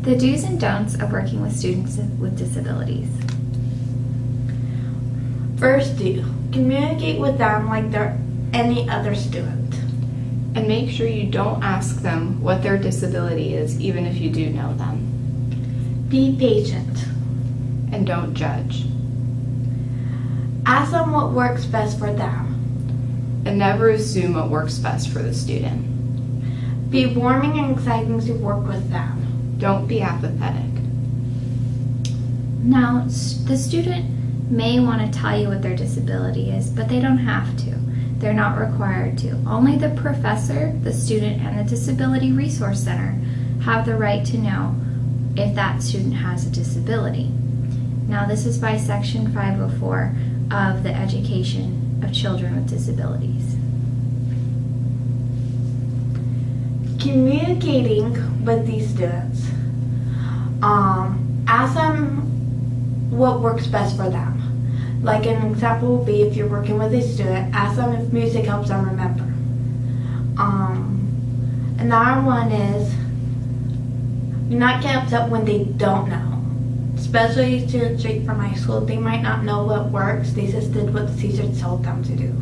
The do's and don'ts of working with students with disabilities. First do, communicate with them like they're any other student. And make sure you don't ask them what their disability is, even if you do know them. Be patient. And don't judge. Ask them what works best for them. And never assume what works best for the student. Be warming and exciting to work with them. Don't be apathetic. Now, the student may want to tell you what their disability is, but they don't have to. They're not required to. Only the professor, the student, and the Disability Resource Center have the right to know if that student has a disability. Now, this is by Section 504 of the Education of Children with Disabilities. Communicating with these students. Ask them what works best for them. Like an example would be if you're working with a student, ask them if music helps them remember. Another one is do not get upset when they don't know. Especially students straight from high school, they might not know what works. They just did what the teacher told them to do.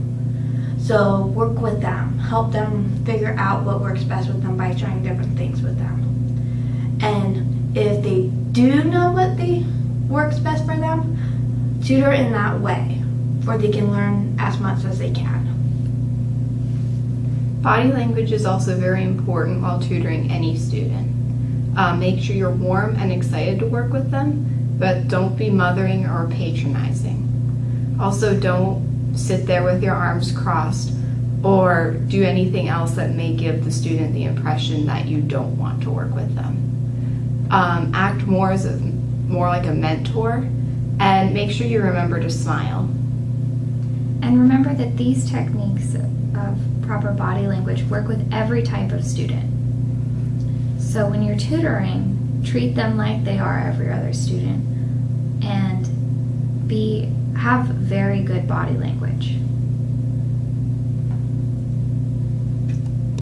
So work with them, help them figure out what works best with them by trying different things with them. And if they do know what works best for them, tutor in that way, for they can learn as much as they can. Body language is also very important while tutoring any student. Make sure you're warm and excited to work with them, but don't be mothering or patronizing. Also, don't sit there with your arms crossed or do anything else that may give the student the impression that you don't want to work with them. Act more like a mentor, and make sure you remember to smile. And remember that these techniques of proper body language work with every type of student. So when you're tutoring, treat them like they are every other student and have very good body language.